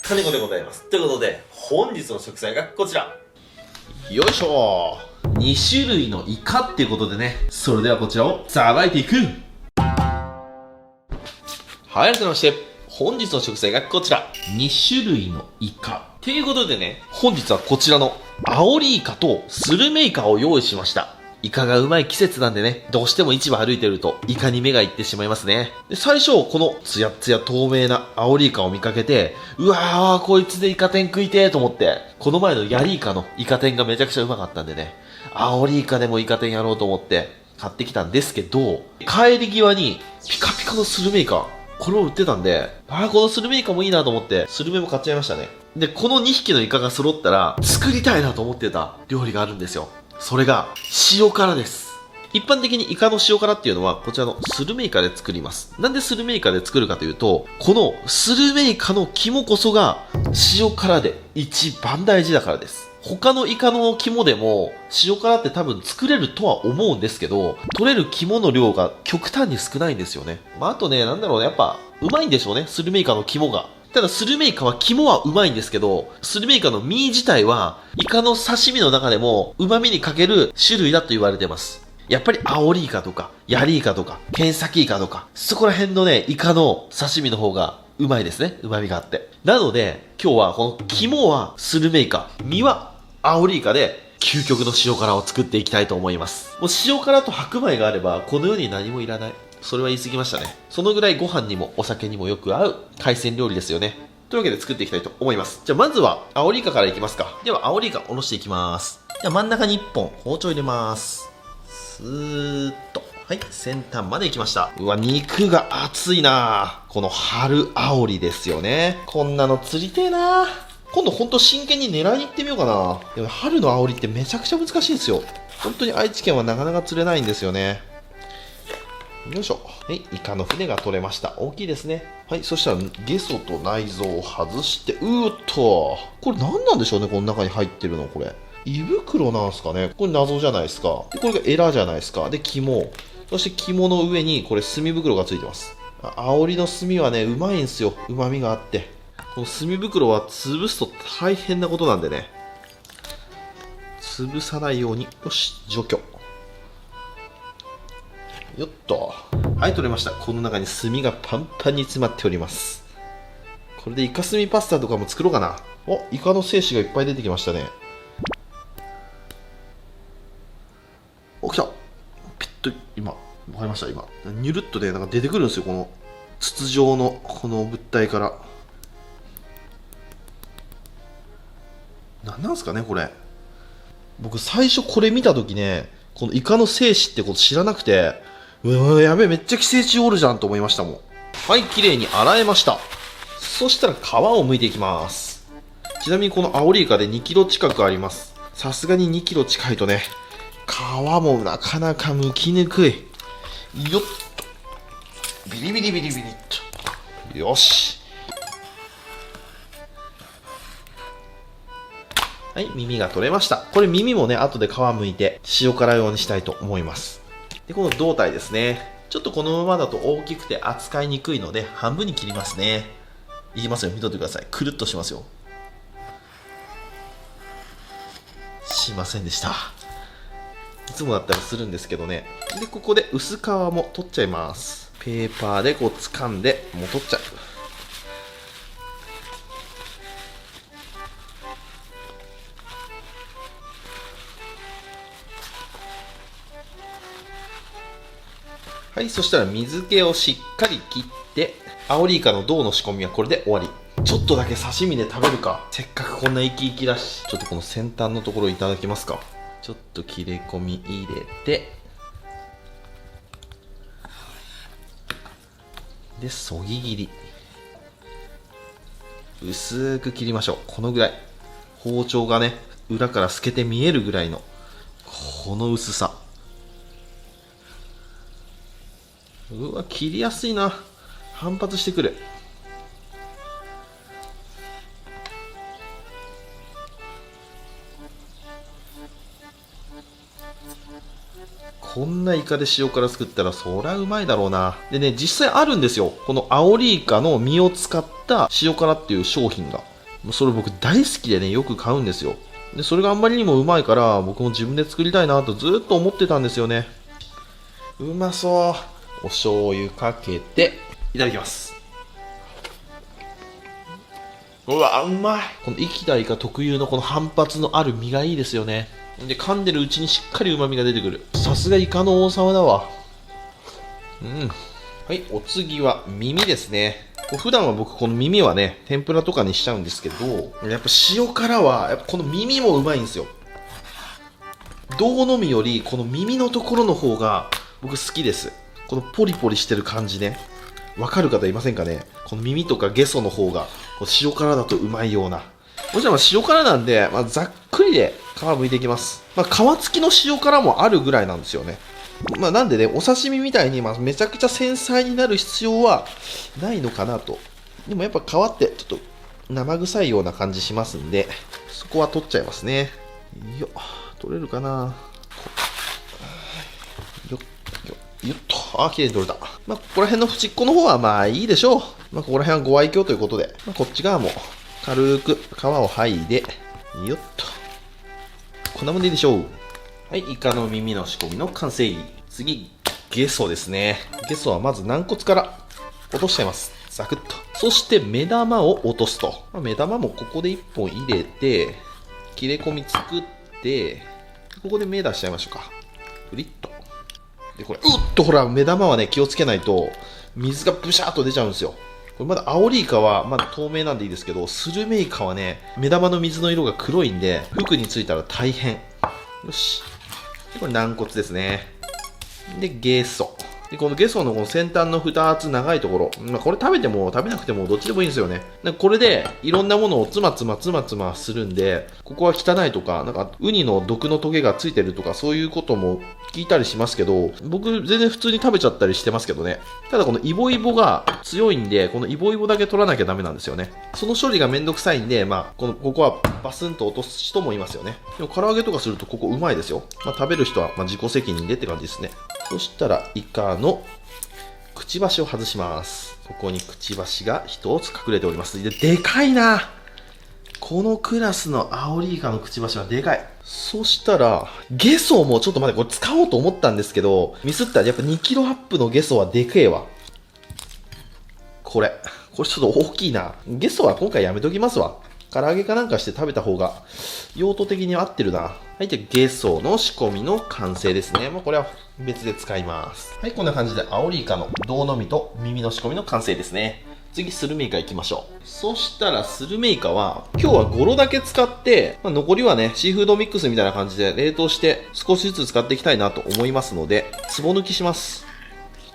金子でございます。ということで、本日の食材がこちら。よいしょー。2種類のイカっていうことでね、それではこちらをさばいていく。はい、改めまして、本日の食材がこちら。2種類のイカ。ということでね、本日はこちらのアオリイカとスルメイカを用意しました。イカがうまい季節なんでね、どうしても市場歩いてるとイカに目がいってしまいますね。で、最初このツヤツヤ透明なアオリイカを見かけて、うわーこいつでイカ天食いてーと思って、この前のヤリイカのイカ天がめちゃくちゃうまかったんでね、アオリイカでもイカ天やろうと思って買ってきたんですけど、帰り際にピカピカのスルメイカ、これを売ってたんで、このスルメイカもいいなと思って、スルメも買っちゃいましたね。で、この2匹のイカが揃ったら、作りたいなと思ってた料理があるんですよ。それが、塩辛です。一般的にイカの塩辛っていうのは、こちらのスルメイカで作ります。なんでスルメイカで作るかというと、このスルメイカの肝こそが、塩辛で一番大事だからです。他のイカの肝でも塩辛って多分作れるとは思うんですけど、取れる肝の量が極端に少ないんですよね。あとね、なんだろうね、やっぱうまいんでしょうね、スルメイカの肝が。ただスルメイカは肝はうまいんですけど、スルメイカの身自体はイカの刺身の中でも旨味に欠ける種類だと言われてます。やっぱりアオリイカとかヤリイカとかケンサキイカとか、そこら辺のね、イカの刺身の方がうまいですね。旨味があって。なので、今日はこの肝はスルメイカ、身はアオリイカで究極の塩辛を作っていきたいと思います。もう塩辛と白米があればこの世に何もいらない。それは言い過ぎましたね。そのぐらいご飯にもお酒にもよく合う海鮮料理ですよね。というわけで作っていきたいと思います。じゃあまずはアオリイカからいきますか。ではアオリイカおろしていきます。じゃあ真ん中に1本包丁入れます。スーッと。はい、先端までいきました。うわ、肉が熱いな。この春アオリですよね。こんなの釣りてえな。今度ほんと真剣に狙いに行ってみようかな。でも春のアオリってめちゃくちゃ難しいんですよ。本当に愛知県はなかなか釣れないんですよね。よいしょ。はい、イカの骨が取れました。大きいですね。はい、そしたらゲソと内臓を外して、これ何なんでしょうね、この中に入ってるの、これ。胃袋なんすかね。これ謎じゃないですか。で、これがエラじゃないですか。で、肝。そして肝の上に、これ炭袋がついてます。アオリの炭はね、うまいんすよ。旨味があって。この炭袋は潰すと大変なことなんでね。潰さないように、よし、除去。よっと。はい、取れました。この中に炭がパンパンに詰まっております。これでイカ炭パスタとかも作ろうかな。お、イカの精子がいっぱい出てきましたね。お、来た。ピッと、今、わかりました、今。ニュルっとね、なんか出てくるんですよ、この筒状の、この物体から。なんすかね、これ。僕、最初これ見たときね、このイカの精子ってこと知らなくて、やべえ、めっちゃ寄生虫おるじゃんと思いましたもん。はい、綺麗に洗えました。そしたら皮を剥いていきます。ちなみにこのアオリイカで2キロ近くあります。さすがに2キロ近いとね、皮もなかなか剥きにくい。よっと。ビリビリビリビリっと。よし。はい、耳が取れました。これ耳もね、後で皮剥いて塩辛用にしたいと思います。で、この胴体ですね。ちょっとこのままだと大きくて扱いにくいので、半分に切りますね。いきますよ、見とってください。くるっとしますよ。しませんでした。いつもだったらするんですけどね。で、ここで薄皮も取っちゃいます。ペーパーでこう掴んで、もう取っちゃう。はい、そしたら水気をしっかり切って、アオリイカの胴の仕込みはこれで終わり。ちょっとだけ刺身で食べるか。せっかくこんな生き生きだし。ちょっとこの先端のところいただきますか。ちょっと切れ込み入れて、で、そぎ切り。薄く切りましょう。このぐらい。包丁がね、裏から透けて見えるぐらいの、この薄さ。うわ、切りやすいな。反発してくる。こんなイカで塩辛作ったらそりゃうまいだろうな。でね、実際あるんですよ。このアオリイカの身を使った塩辛っていう商品が。それ僕大好きでね、よく買うんですよ。で、それがあんまりにもうまいから、僕も自分で作りたいなとずっと思ってたんですよね。うまそう。お醤油かけて、いただきます。うわ、うまい。この生きたイカ特有のこの反発のある身がいいですよね。で、噛んでるうちにしっかり旨味が出てくる。さすがイカの王様だわ。はい、お次は耳ですね。普段は僕この耳はね、天ぷらとかにしちゃうんですけど、やっぱ塩辛は、やっぱこの耳もうまいんですよ。胴のみより、この耳のところの方が僕好きです。このポリポリしてる感じね。わかる方いませんかね。この耳とかゲソの方が、塩辛だとうまいような。もちろん塩辛なんで、ざっくりで皮剥いていきます。皮付きの塩辛もあるぐらいなんですよね。なんでね、お刺身みたいに、めちゃくちゃ繊細になる必要はないのかなと。でもやっぱ皮ってちょっと生臭いような感じしますんで、そこは取っちゃいますね。よっ、取れるかな。よっ、よっと。あ、綺麗に取れた。ここら辺の縁っこの方はいいでしょう。ここら辺はご愛嬌ということで、こっち側も軽く皮を剥いで、よっと。こんなもんでいいでしょう。はい、イカの耳の仕込みの完成。次、ゲソですね。ゲソはまず軟骨から落としちゃいます。ザクッと。そして目玉を落とすと。目玉もここで1本入れて、切れ込み作って、ここで目出しちゃいましょうか。プリッと。で、これ、ほら、目玉はね、気をつけないと、水がブシャーっと出ちゃうんですよ。これまだアオリイカはまだ透明なんでいいですけど、スルメイカはね、目玉の水の色が黒いんで、服についたら大変。よし。で、これ軟骨ですね。で、ゲソ。で、このゲソのこの先端の2つ長いところ。これ食べても食べなくてもどっちでもいいんですよね。これでいろんなものをつまつまするんで、ここは汚いとか、ウニの毒のトゲがついてるとか、そういうことも聞いたりしますけど、僕全然普通に食べちゃったりしてますけどね。ただこのイボイボが強いんで、このイボイボだけ取らなきゃダメなんですよね。その処理がめんどくさいんで、ここはバスンと落とす人もいますよね。でも唐揚げとかするとここうまいですよ。食べる人は自己責任でって感じですね。そしたらイカのくちばしを外します。ここにくちばしが1つ隠れております。でかいな。このクラスのアオリイカのくちばしはでかい。そしたら、ゲソもちょっと待って、これ使おうと思ったんですけど、ミスったらやっぱ2キロアップのゲソはでけえわ。これちょっと大きいな。ゲソは今回やめときますわ。唐揚げかなんかして食べた方が用途的に合ってるな。はい、じゃあゲソの仕込みの完成ですね。これは別で使います。はい、こんな感じでアオリイカの胴のみと耳の仕込みの完成ですね。次、スルメイカいきましょう。そしたらスルメイカは今日はゴロだけ使って、残りはね、シーフードミックスみたいな感じで冷凍して少しずつ使っていきたいなと思いますので、つぼ抜きします。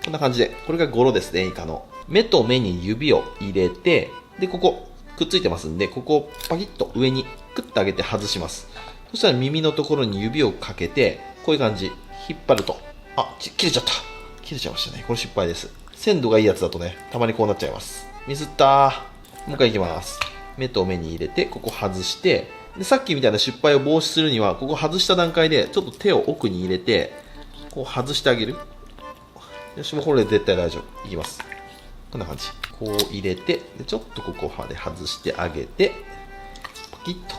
こんな感じで、これがゴロですね、イカの。目と目に指を入れて、で、ここ、くっついてますんで、ここをパキッと上にクッと上げて外します。そしたら耳のところに指をかけて、こういう感じ、引っ張ると。切れちゃった。切れちゃいましたね。これ失敗です。鮮度がいいやつだとね、たまにこうなっちゃいます。ミスったー。もう一回いきます。目と目に入れて、ここ外して、で、さっきみたいな失敗を防止するには、ここ外した段階で、ちょっと手を奥に入れて、こう外してあげる。よし、もうこれで絶対大丈夫。いきます。こんな感じ。こう入れて、でちょっとここまで外してあげて、パキッと。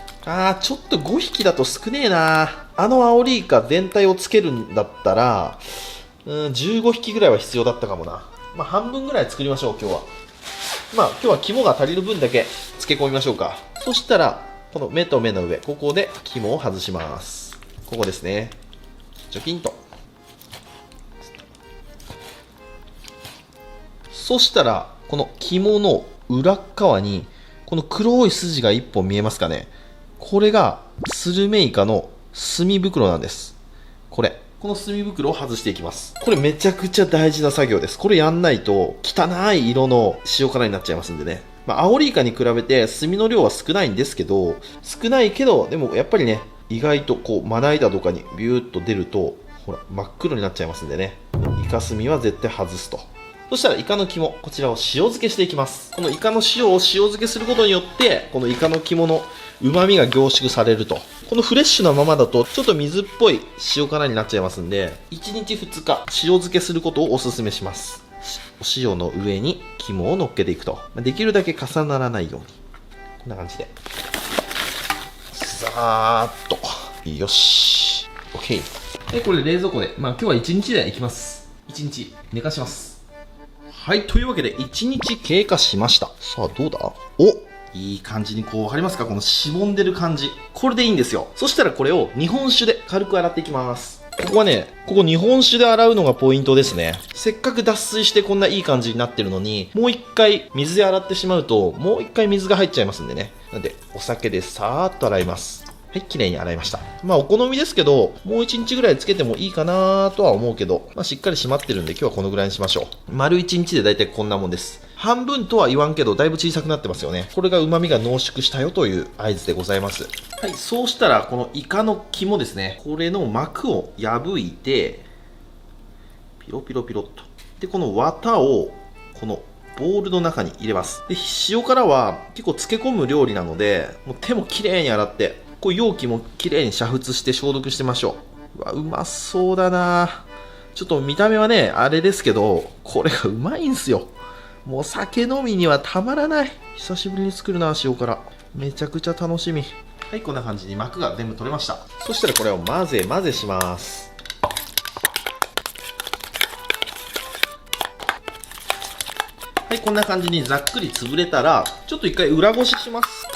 ちょっと5匹だと少ねえな。アオリイカ全体をつけるんだったら、15匹ぐらいは必要だったかもな。半分ぐらい作りましょう、今日は。今日は肝が足りる分だけ漬け込みましょうか。そしたら、この目と目の上、ここで肝を外します。ここですね。チョキンと。そしたら、この肝の裏側に、この黒い筋が1本見えますかね。これがスルメイカの墨袋なんです。この墨袋を外していきます。これめちゃくちゃ大事な作業です。これやんないと汚い色の塩辛になっちゃいますんでね。アオリイカに比べて墨の量は少ないんですけど、でもやっぱりね、意外とこうまな板とかにビューッと出ると、ほら真っ黒になっちゃいますんでね。イカ墨は絶対外すと。そしたらイカの肝、こちらを塩漬けしていきます。このイカの塩を塩漬けすることによって、このイカの肝の旨味が凝縮されると。このフレッシュなままだと、ちょっと水っぽい塩辛になっちゃいますんで、1日2日塩漬けすることをお勧めします。お塩の上に肝を乗っけていくと。できるだけ重ならないように。こんな感じで。さーっと。よし。OK。で、これ冷蔵庫で、今日は1日でいきます。1日寝かします。はい、というわけで1日経過しました。さあ、どうだ？いい感じにわかりますか？このしぼんでる感じ。これでいいんですよ。そしたらこれを日本酒で軽く洗っていきます。ここはね、日本酒で洗うのがポイントですね。せっかく脱水してこんないい感じになってるのに、もう一回水で洗ってしまうと、もう一回水が入っちゃいますんでね。なんで、お酒でさーっと洗います。はい、綺麗に洗いました。お好みですけど、もう1日ぐらいつけてもいいかなとは思うけど、しっかり締まってるんで今日はこのぐらいにしましょう。丸1日でだいたいこんなもんです。半分とは言わんけど、だいぶ小さくなってますよね。これが旨味が濃縮したよという合図でございます。はい、そうしたら、このイカの肝ですね。これの膜を破いて、ピロピロピロっと。で、この綿を、このボウルの中に入れます。で、塩辛は結構漬け込む料理なので、もう手もきれいに洗って、容器もきれいに煮沸して消毒してましょう。うわ、うまそうだな。ちょっと見た目はね、あれですけど、これがうまいんすよ。もう酒飲みにはたまらない。久しぶりに作るな、塩辛。めちゃくちゃ楽しみ。はい、こんな感じに膜が全部取れました。そしたらこれを混ぜ混ぜします。はい、こんな感じにざっくり潰れたら、ちょっと一回裏ごしします。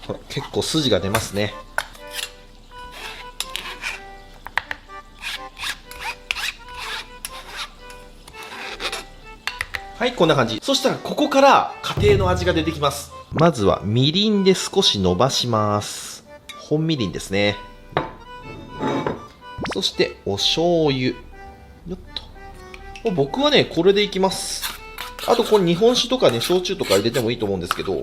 ほら、結構筋が出ますね。はい、こんな感じ。そしたらここから家庭の味が出てきます。まずはみりんで少し伸ばします。本みりんですね。そしてお醤油。よっと。僕はね、これでいきます。あとこれ日本酒とかね、焼酎とか入れてもいいと思うんですけど、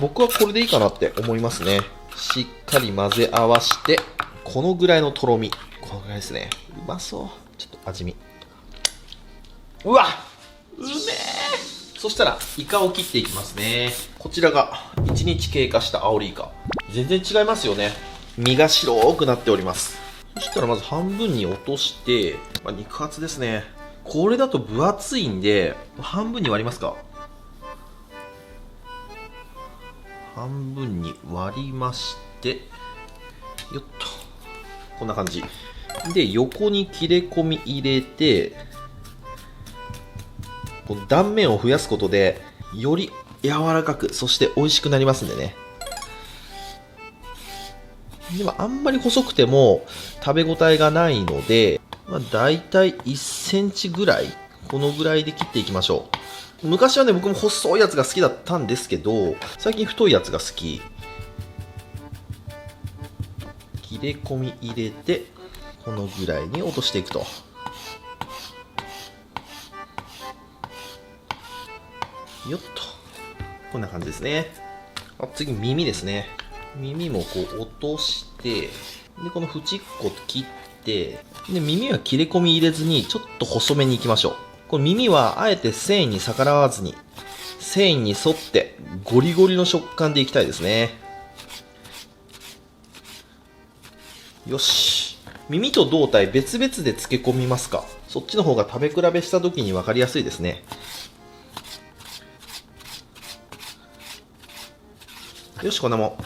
僕はこれでいいかなって思いますね。しっかり混ぜ合わして、このぐらいのとろみ。このぐらいですね。うまそう。ちょっと味見。うわうめえ。そしたらイカを切っていきますね。こちらが1日経過したアオリイカ。全然違いますよね。身が白くなっております。そしたらまず半分に落として、肉厚ですね。これだと分厚いんで半分に割りますか。半分に割りまして、よっと、こんな感じで横に切れ込み入れて、この断面を増やすことでより柔らかく、そして美味しくなりますんでね。でもあんまり細くても食べ応えがないので、だいたい1センチぐらい、このぐらいで切っていきましょう。昔はね、僕も細いやつが好きだったんですけど、最近太いやつが好き。切れ込み入れて、このぐらいに落としていくと。よっと。こんな感じですね。次、耳ですね。耳も落として、で、この縁っこ切って、で、耳は切れ込み入れずに、ちょっと細めにいきましょう。この耳は、あえて繊維に逆らわずに、繊維に沿って、ゴリゴリの食感でいきたいですね。よし。耳と胴体別々で漬け込みますか。そっちの方が食べ比べした時に分かりやすいですね。よし、こんなも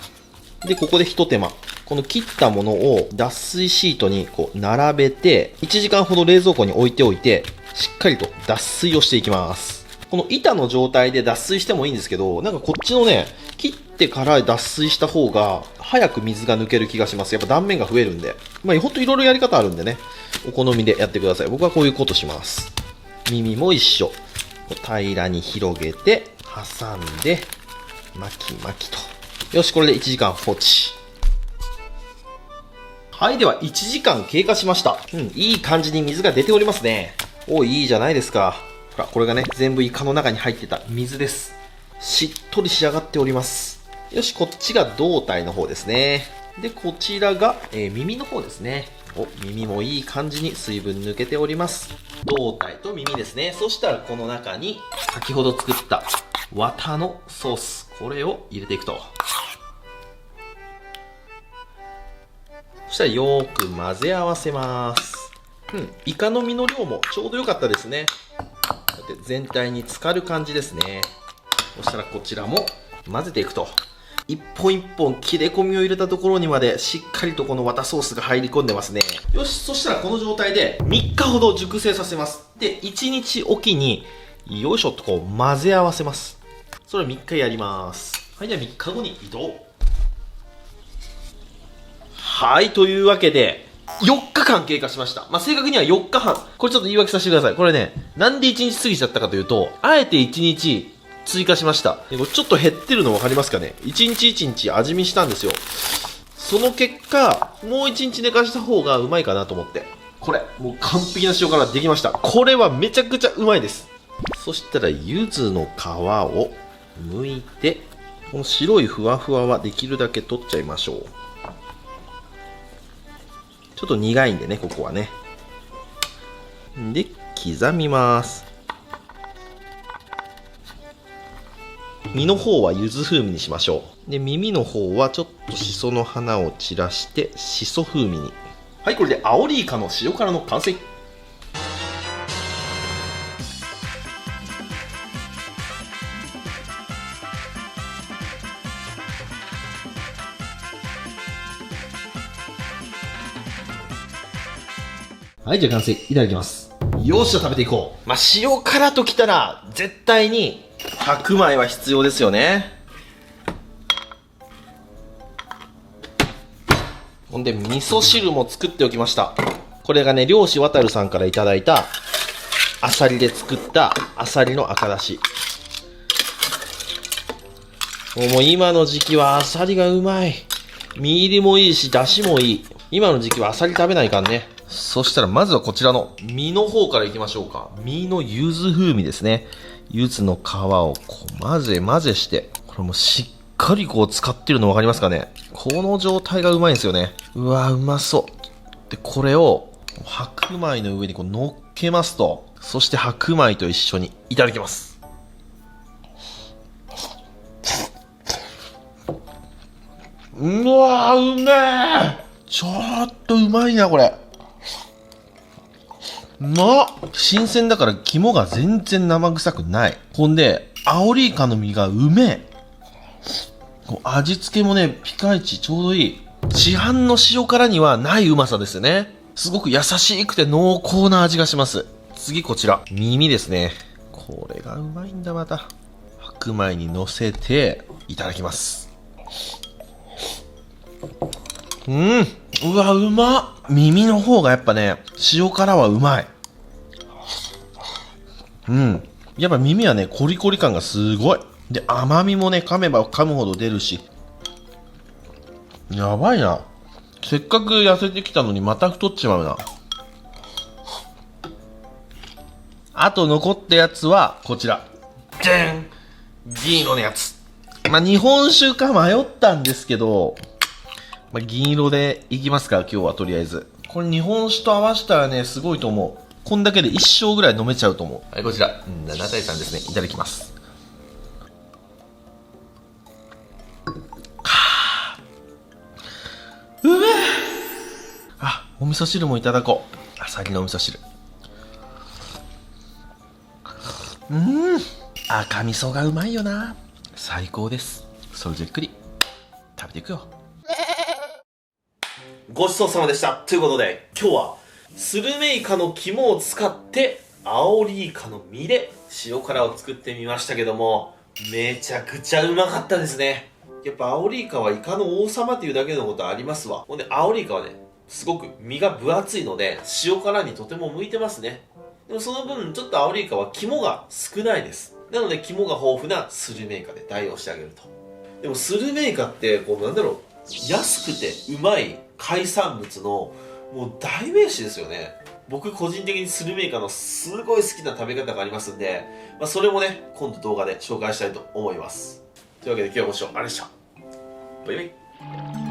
ん。で、ここで一手間。この切ったものを脱水シートに並べて、1時間ほど冷蔵庫に置いておいて、しっかりと脱水をしていきます。この板の状態で脱水してもいいんですけど、なんかこっちのね、切ってから脱水した方が、早く水が抜ける気がします。やっぱ断面が増えるんで。ほんといろいろやり方あるんでね、お好みでやってください。僕はこういうことします。耳も一緒。平らに広げて、挟んで、巻き巻きと。よし、これで1時間放置。はい、では1時間経過しました。いい感じに水が出ておりますね。おいいじゃないですか。ほら、これがね、全部イカの中に入ってた水です。しっとり仕上がっております。よし、こっちが胴体の方ですね。で、こちらが、耳の方ですね。耳もいい感じに水分抜けております。胴体と耳ですね。そしたらこの中に、先ほど作った綿のソース。これを入れていくと。そしたらよーく混ぜ合わせます。イカの身の量もちょうど良かったですね。こうやって全体に浸かる感じですね。そしたらこちらも混ぜていくと。一本一本切れ込みを入れたところにまでしっかりとこの綿ソースが入り込んでますね。よし、そしたらこの状態で3日ほど熟成させます。で、1日おきによいしょっとこう混ぜ合わせます。それを3日やります。はい、では3日後に移動。はい、というわけで4日間経過しました。正確には4日半。これちょっと言い訳させてください。これね、なんで1日過ぎちゃったかというと、あえて1日追加しました。でこれちょっと減ってるの分かりますかね。1日1日味見したんですよ。その結果、もう1日寝かした方がうまいかなと思って。これ、もう完璧な塩辛できました。これはめちゃくちゃうまいです。そしたら、柚子の皮を剥いて、この白いふわふわはできるだけ取っちゃいましょう。ちょっと苦いんでね、ここはね。で、刻みます。身の方は柚子風味にしましょう。で、耳の方はちょっとシソの花を散らしてシソ風味に。はい、これでアオリイカの塩辛の完成。はい、じゃあ完成。いただきます。よっしゃ、食べていこう。塩辛ときたら絶対に白米は必要ですよね。ほんで味噌汁も作っておきました。これがね、漁師渡るさんからいただいたアサリで作ったアサリの赤だし。もう今の時期はアサリがうまい。身入りもいいし出汁もいい。今の時期はアサリ食べないかんね。そしたらまずはこちらの身の方からいきましょうか。身の柚子風味ですね。柚子の皮をこう混ぜ混ぜして、これもしっかりこう使ってるの分かりますかね。この状態がうまいんですよね。うわうまそう。でこれを白米の上にこう乗っけますと、そして白米と一緒にいただきます。うわうめえ。ちょっとうまいなこれ。新鮮だから肝が全然生臭くない。ほんでアオリイカの身がうめえ。味付けもねピカイチ、ちょうどいい。市販の塩辛にはないうまさですよね。すごく優しくて濃厚な味がします。次こちら耳ですね。これがうまいんだ。また白米に乗せていただきます。うわうまっ。耳の方がやっぱね塩辛はうまい。やっぱ耳はねコリコリ感がすごい。で甘みもね噛めば噛むほど出るし、やばいな。せっかく痩せてきたのにまた太っちまうな。あと残ったやつはこちら、じゃん、銀色のやつ。日本酒か迷ったんですけど、銀色でいきますか今日は。とりあえずこれ日本酒と合わせたらねすごいと思う。こんだけで一升ぐらい飲めちゃうと思う。はい、こちら7対3ですね。いただきます。うめえ。お味噌汁もいただこう。アサリのお味噌汁。赤味噌がうまいよな。最高です。それじゃっくり食べていくよ。ごちそうさまでした。ということで今日はスルメイカの肝を使ってアオリイカの身で塩辛を作ってみましたけども、めちゃくちゃうまかったですね。やっぱアオリイカはイカの王様っていうだけのことありますわ。ほんでアオリイカはねすごく身が分厚いので塩辛にとても向いてますね。でもその分ちょっとアオリイカは肝が少ないです。なので肝が豊富なスルメイカで代用してあげると。でもスルメイカってこうなんだろう、安くてうまい海産物のもう代名詞ですよね。僕個人的にスルメイカのすごい好きな食べ方がありますんで、それもね今度動画で紹介したいと思います。というわけで今日はご視聴ありがとうございました。バイバイ。